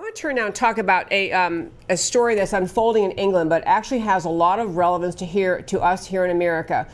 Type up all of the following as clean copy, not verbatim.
want to turn now and talk about a story that's unfolding in England, but actually has a lot of relevance to us here in America.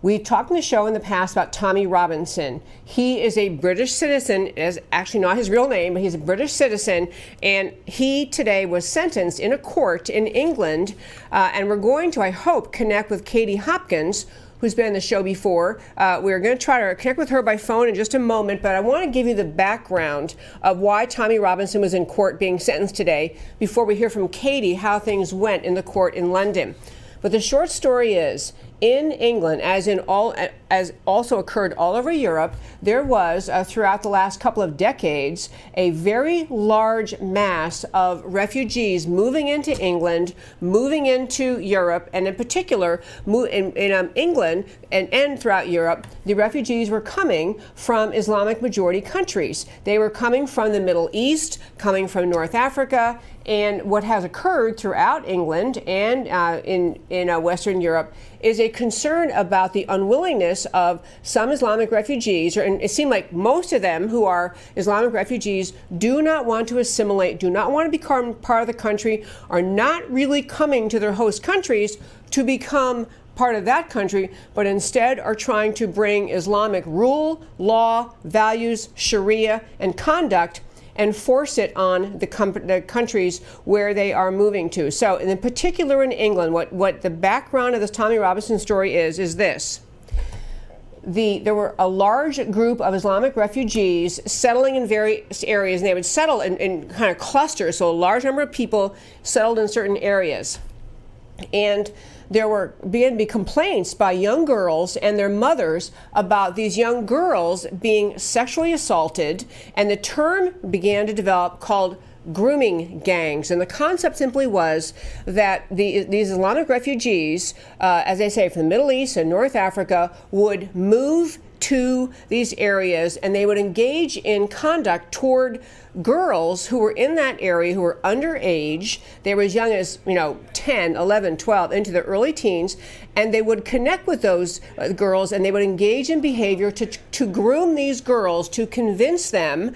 We talked in the show in the past about Tommy Robinson. He is a British citizen, is actually not his real name, but he's a British citizen, and he today was sentenced in a court in England, and we're going to, I hope, connect with Katie Hopkins, who's been on the show before. We're going to try to connect with her by phone in just a moment, but I want to give you the background of why Tommy Robinson was in court being sentenced today before we hear from Katie how things went in the court in London. But the short story is, in England, as also occurred all over Europe, there was, throughout the last couple of decades, a very large mass of refugees moving into England, moving into Europe, and in particular, in England and throughout Europe, the refugees were coming from Islamic majority countries. They were coming from the Middle East, coming from North Africa, and what has occurred throughout England and in Western Europe is a concern about the unwillingness of some Islamic refugees, and it seemed like most of them who are Islamic refugees do not want to assimilate, do not want to become part of the country, are not really coming to their host countries to become part of that country, but instead are trying to bring Islamic rule, law, values, Sharia, and conduct and force it on the countries where they are moving to. So, in particular in England, what the background of this Tommy Robinson story is this. There were a large group of Islamic refugees settling in various areas, and they would settle in kind of clusters, so a large number of people settled in certain areas. And there began to be complaints by young girls and their mothers about these young girls being sexually assaulted, and the term began to develop called grooming gangs. And the concept simply was that these Islamic refugees, as I say, from the Middle East and North Africa, would move to these areas, and they would engage in conduct toward girls who were in that area who were underage. They were as young as 10, 11, 12, into their early teens, and they would connect with those girls, and they would engage in behavior to groom these girls, to convince them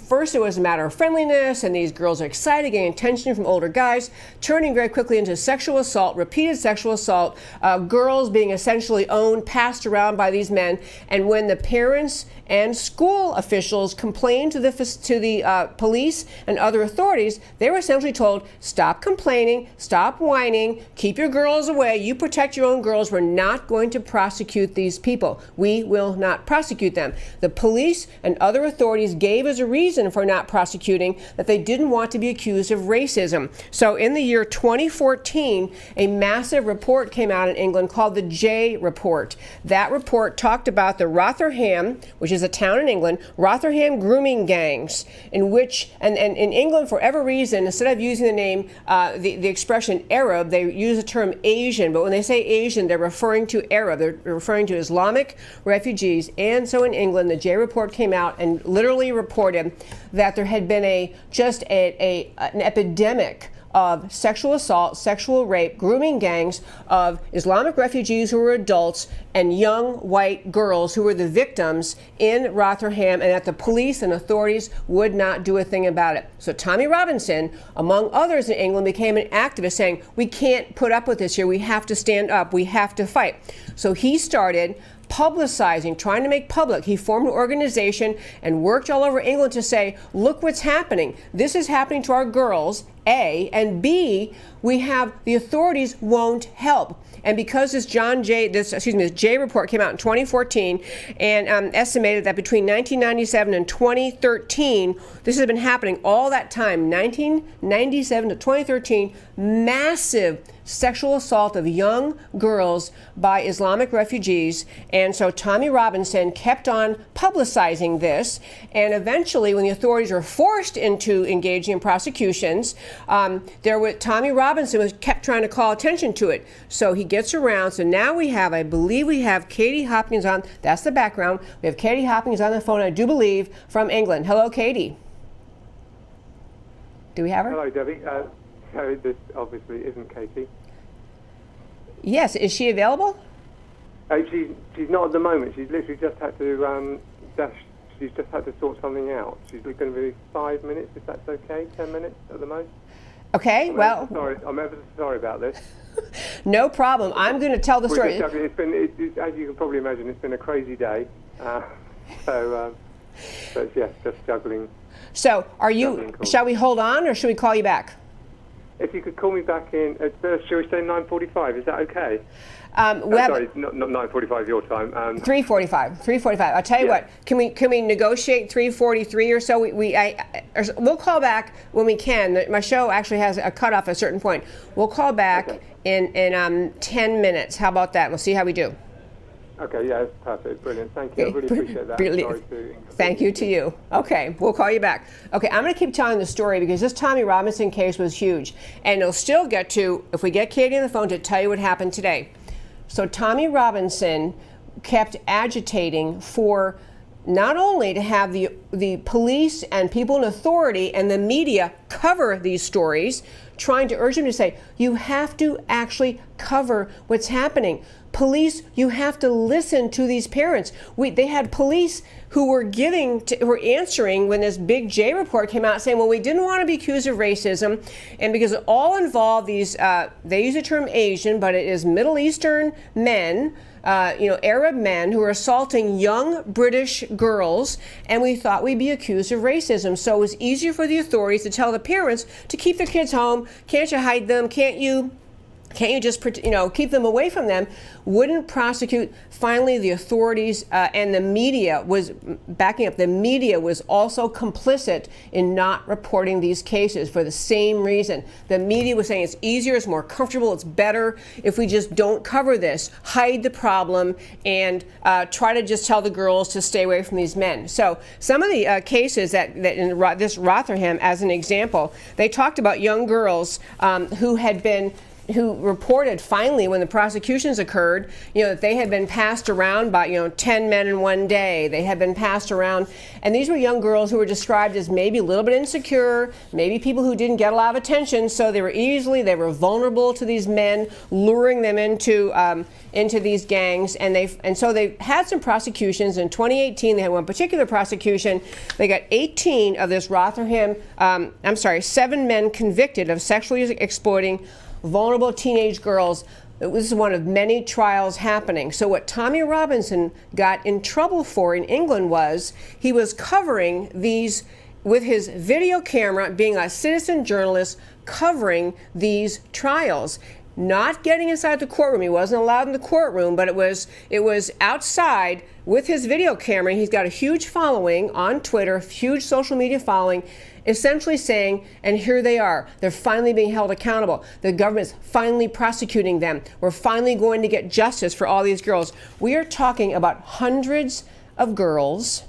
first it was a matter of friendliness, and these girls are excited, getting attention from older guys, turning very quickly into sexual assault, repeated sexual assault, girls being essentially owned, passed around by these men. And when the parents and school officials complained to the police and other authorities, they were essentially told, stop complaining, stop whining, keep your girls away, you protect your own girls, we're not going to prosecute these people. We will not prosecute them. The police and other authorities gave as a reason for not prosecuting that they didn't want to be accused of racism. So in the year 2014, a massive report came out in England called the J Report. That report talked about the Rotherham, which is a town in England, Rotherham grooming gangs, in which, and in England, for whatever reason, instead of using the name, the expression Arab, they use the term Asian. But when they say Asian, they're referring to Arab. They're referring to Islamic refugees. And so in England, the J Report came out and literally reported that there had been an epidemic of sexual assault, sexual rape, grooming gangs of Islamic refugees who were adults and young white girls who were the victims in Rotherham, and that the police and authorities would not do a thing about it. So Tommy Robinson, among others in England, became an activist saying, we can't put up with this here, we have to stand up, we have to fight. So he started publicizing, trying to make public. He formed an organization and worked all over England to say, look what's happening. This is happening to our girls, A, and B, we have the authorities won't help. And because this J Report came out in 2014 and estimated that between 1997 and 2013, this has been happening all that time, 1997 to 2013, massive sexual assault of young girls by Islamic refugees. And so Tommy Robinson kept on publicizing this, and eventually when the authorities were forced into engaging in prosecutions, Tommy Robinson kept trying to call attention to it. So he gets around. So now I believe we have Katie Hopkins on. That's the background. We have Katie Hopkins on the phone, I do believe, from England. Hello, Katie. Do we have her? Hello, Debbie. So this obviously isn't Katie. Yes, is she available? She's not at the moment. She's literally just had to dash She's just had to sort something out. She's going to be 5 minutes, if that's okay. 10 minutes at the most. Okay, well... I'm ever so sorry about this. No problem. I'm going to tell the story. It's been, as you can probably imagine, it's been a crazy day. So yes, just juggling. So, shall we hold on, or should we call you back? If you could call me back in, shall we say 9:45? Is that okay? Sorry, not 9:45 your time. 3:45. 3:45. I'll tell you what. Can we negotiate 3:43 or so? We'll call back when we can. My show actually has a cutoff at a certain point. We'll call back in 10 minutes. How about that? We'll see how we do. Okay, yeah, that's perfect. Brilliant. Thank you. I really appreciate that. Thank you to you. Okay, we'll call you back. Okay, I'm going to keep telling the story because this Tommy Robinson case was huge. And it'll still get to, if we get Katie on the phone, to tell you what happened today. So Tommy Robinson kept agitating for not only to have the police and people in authority and the media cover these stories, trying to urge him to say, you have to actually cover what's happening. Police, you have to listen to these parents. They had police who were answering when this Big J report came out saying, well, we didn't want to be accused of racism, and because it all involved these, they use the term Asian, but it is Middle Eastern men, Arab men who are assaulting young British girls, and we thought we'd be accused of racism. So it was easier for the authorities to tell the parents to keep their kids home. Can't you hide them? Can't you just, keep them away from them? Wouldn't prosecute. Finally, the authorities and the media was backing up. The media was also complicit in not reporting these cases for the same reason. The media was saying it's easier, it's more comfortable, it's better if we just don't cover this, hide the problem, and try to just tell the girls to stay away from these men. So some of the cases that in this Rotherham, as an example, they talked about young girls who reported finally when the prosecutions occurred, that they had been passed around by, 10 men in one day. They had been passed around. And these were young girls who were described as maybe a little bit insecure, maybe people who didn't get a lot of attention. So they were vulnerable to these men, luring them into these gangs. And so they had some prosecutions. In 2018, they had one particular prosecution. They got 18 of this Rotherham, 7 men convicted of sexually exploiting vulnerable teenage girls. This is one of many trials happening. So what Tommy Robinson got in trouble for in England was he was covering these with his video camera, being a citizen journalist, covering these trials. Not getting inside the courtroom. He wasn't allowed in the courtroom, but it was outside with his video camera. He's got a huge following on Twitter, huge social media following, essentially saying, and here they are. They're finally being held accountable. The government's finally prosecuting them. We're finally going to get justice for all these girls. We are talking about hundreds of girls.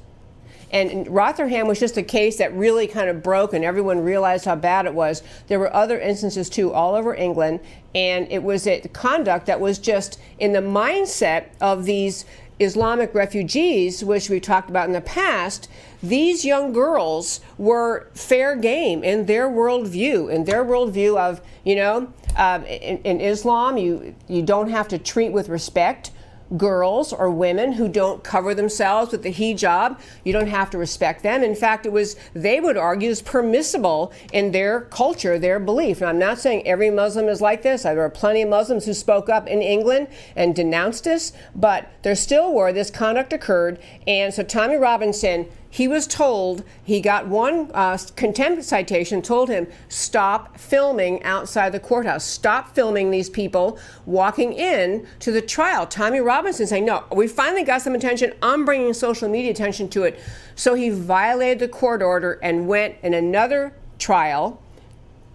And Rotherham was just a case that really kind of broke, and everyone realized how bad it was. There were other instances, too, all over England. And it was a conduct that was just in the mindset of these Islamic refugees, which we talked about in the past. These young girls were fair game in their worldview, of, in Islam, you don't have to treat with respect girls or women who don't cover themselves with the hijab. You don't have to respect them. In fact, they would argue, is permissible in their culture, their belief. Now, I'm not saying every Muslim is like this. There are plenty of Muslims who spoke up in England and denounced this, but there still were. This conduct occurred. And so Tommy Robinson, he was told, he got one contempt citation, told him, stop filming outside the courthouse. Stop filming these people walking in to the trial. Tommy Robinson saying, no, we finally got some attention. I'm bringing social media attention to it. So he violated the court order and went in another trial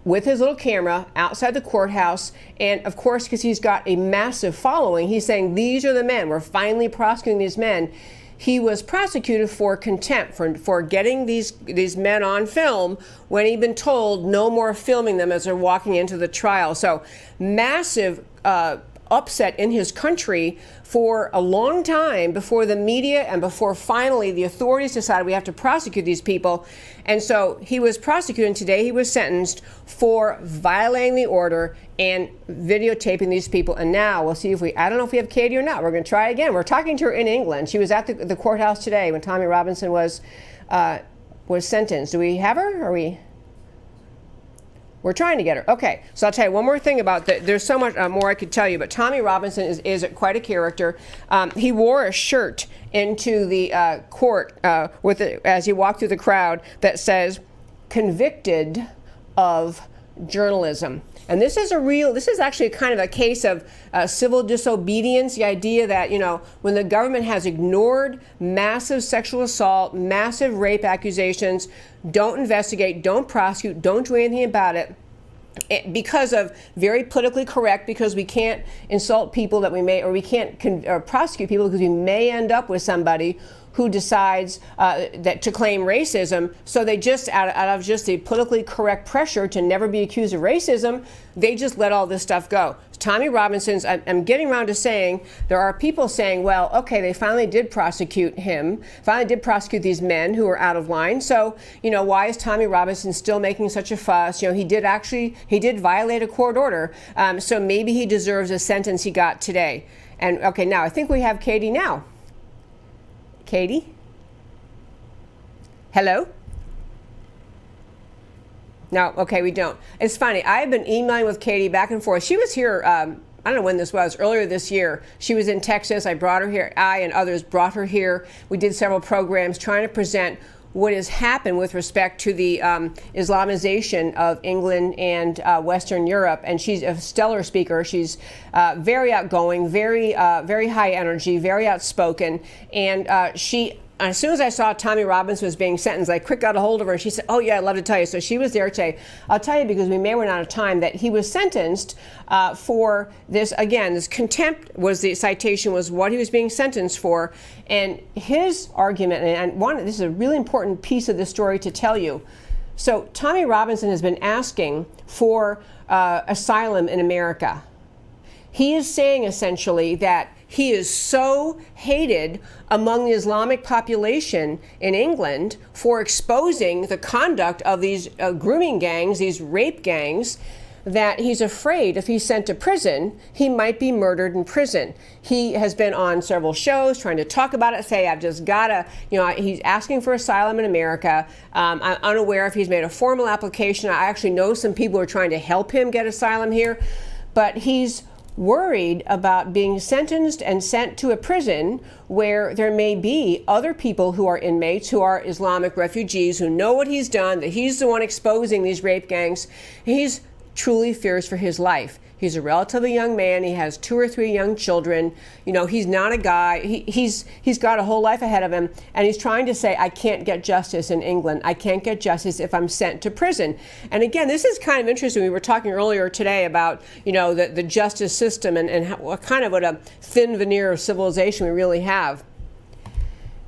with his little camera outside the courthouse. And of course, because he's got a massive following, he's saying, these are the men. We're finally prosecuting these men. He was prosecuted for contempt for getting these men on film when he'd been told no more filming them as they're walking into the trial. So massive upset in his country for a long time before the media and before finally the authorities decided we have to prosecute these people. And so he was prosecuted, and today he was sentenced for violating the order and videotaping these people. And now we'll see if I don't know if we have Katie or not. We're going to try again. We're talking to her in England. She was at the courthouse today when Tommy Robinson was sentenced. Do we have her? We're trying to get her. Okay, so I'll tell you one more thing about that. There's so much more I could tell you, but Tommy Robinson is quite a character. He wore a shirt into the court as he walked through the crowd that says, "Convicted of journalism." And this is actually kind of a case of civil disobedience, the idea that, when the government has ignored massive sexual assault, massive rape accusations, don't investigate, don't prosecute, don't do anything about it, because of very politically correct, because we can't insult people that we may, or we can't prosecute people because we may end up with somebody who decides that to claim racism. So they just, out of just the politically correct pressure to never be accused of racism, they just let all this stuff go. Tommy Robinson's, I'm getting around to saying, there are people saying, well, okay, they finally did prosecute him, finally did prosecute these men who are out of line. So, why is Tommy Robinson still making such a fuss? He did violate a court order. So maybe he deserves a sentence he got today. And okay, now I think we have Katie now. Katie? Hello? No, okay, we don't. It's funny. I've been emailing with Katie back and forth. She was here, I don't know when this was, earlier this year. She was in Texas. I brought her here. I and others brought her here. We did several programs trying to present what has happened with respect to the Islamization of England and Western Europe. And she's a stellar speaker. She's very outgoing, very high energy, very outspoken. And as soon as I saw Tommy Robinson was being sentenced, I quick got a hold of her and she said, "Oh yeah, I'd love to tell you." So she was there today. I'll tell you, because we may run out of time, that he was sentenced for this, again, this contempt was the citation, was what he was being sentenced for. And his argument, this is a really important piece of the story to tell you. So Tommy Robinson has been asking for asylum in America. He is saying essentially that he is so hated among the Islamic population in England for exposing the conduct of these grooming gangs, these rape gangs, that he's afraid if he's sent to prison, he might be murdered in prison. He has been on several shows trying to talk about it, say, I've just got to, he's asking for asylum in America. I'm unaware if he's made a formal application. I actually know some people who are trying to help him get asylum here, but he's worried about being sentenced and sent to a prison where there may be other people who are inmates, who are Islamic refugees, who know what he's done, that he's the one exposing these rape gangs. He's truly fears for his life. He's a relatively young man. He has 2 or 3 young children. He's not a guy. He's got a whole life ahead of him, and he's trying to say, I can't get justice in England. I can't get justice if I'm sent to prison. And again, this is kind of interesting. We were talking earlier today about, the justice system and what a thin veneer of civilization we really have.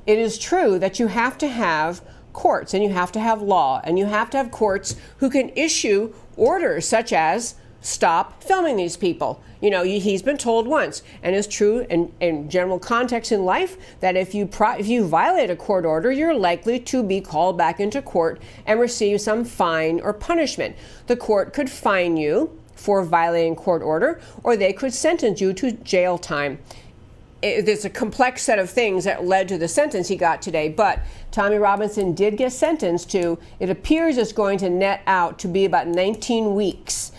It is true that you have to have courts, and you have to have law, and you have to have courts who can issue orders such as stop filming these people. He's been told once, and it's true in general context in life, that if you violate a court order, you're likely to be called back into court and receive some fine or punishment. The court could fine you for violating court order, or they could sentence you to jail time. There's a complex set of things that led to the sentence he got today, but Tommy Robinson did get sentenced to, it appears it's going to net out to be about 19 weeks,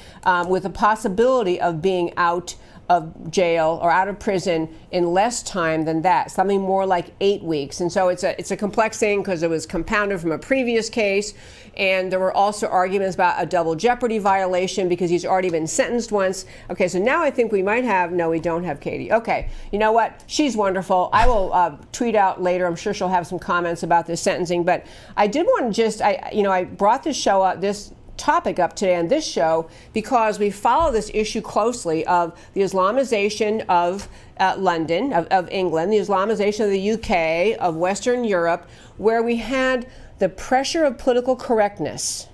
with a possibility of being out of jail or out of prison in less time than that, something more like 8 weeks. And so it's a complex thing because it was compounded from a previous case, and there were also arguments about a double jeopardy violation because he's already been sentenced once. Okay, so now I think we might have, no, we don't have Katie. Okay, you know what? She's wonderful. I will tweet out later. I'm sure she'll have some comments about this sentencing, but I did want to I brought this show up, this topic up today on this show because we follow this issue closely of the Islamization of London, of England, the Islamization of the UK, of Western Europe, where we had the pressure of political correctness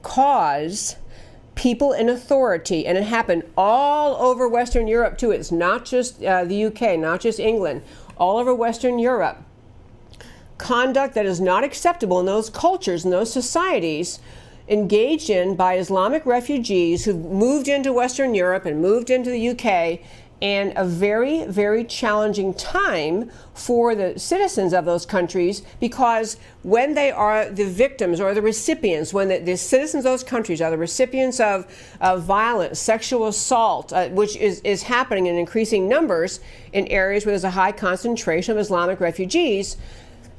cause people in authority, and it happened all over Western Europe too. It's not just the UK, not just England, all over Western Europe. Conduct that is not acceptable in those cultures, in those societies, engaged in by Islamic refugees who've moved into Western Europe and moved into the UK, and a very, very challenging time for the citizens of those countries, because when they are the victims or the recipients, when the citizens of those countries are the recipients of violence, sexual assault, which is happening in increasing numbers in areas where there's a high concentration of Islamic refugees,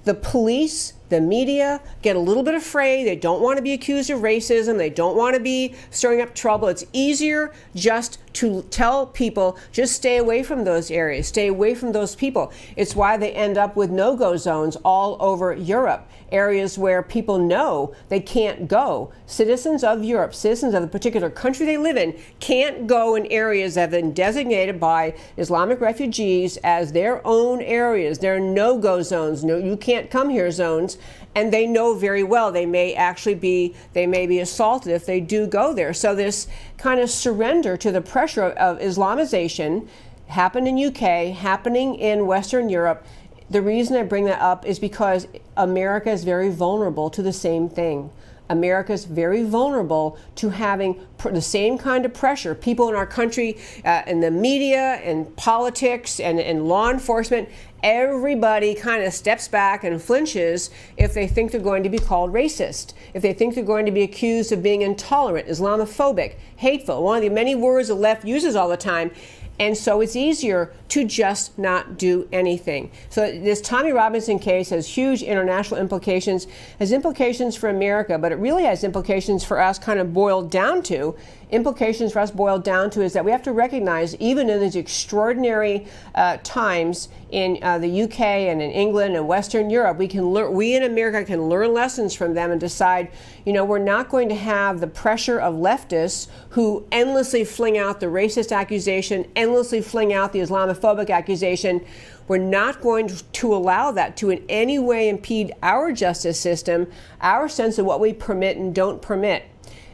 the police, the media get a little bit afraid. They don't want to be accused of racism. They don't want to be stirring up trouble. It's easier just to tell people, just stay away from those areas, stay away from those people. It's why they end up with no-go zones all over Europe, areas where people know they can't go. Citizens of Europe, citizens of the particular country they live in, can't go in areas that have been designated by Islamic refugees as their own areas. They're no-go zones, no, you can't come here zones. And they know very well they may be assaulted if they do go there. So this kind of surrender to the pressure of Islamization happened in UK, happening in Western Europe. The reason I bring that up is because America is very vulnerable to the same thing. America is very vulnerable to having the same kind of pressure. People in our country, in the media, and politics, and law enforcement, everybody kind of steps back and flinches if they think they're going to be called racist, if they think they're going to be accused of being intolerant, Islamophobic, hateful, one of the many words the left uses all the time. And so it's easier to just not do anything. So this Tommy Robinson case has huge international implications, has implications for America, but it really has implications for us is that we have to recognize, even in these extraordinary times in the UK and in England and Western Europe, we in America can learn lessons from them and decide, we're not going to have the pressure of leftists who endlessly fling out the racist accusation, endlessly fling out the Islamophobic accusation. We're not going to allow that to in any way impede our justice system, our sense of what we permit and don't permit.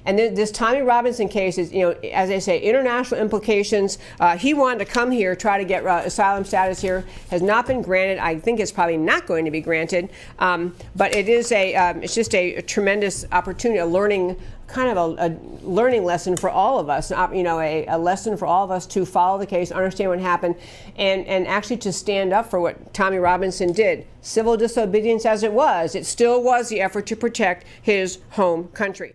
And this Tommy Robinson case is, as I say, international implications. He wanted to come here, try to get asylum status here, has not been granted. I think it's probably not going to be granted. But it is it's just a tremendous opportunity, a learning lesson for all of us, a lesson for all of us to follow the case, understand what happened, and actually to stand up for what Tommy Robinson did. Civil disobedience as it was, it still was the effort to protect his home country.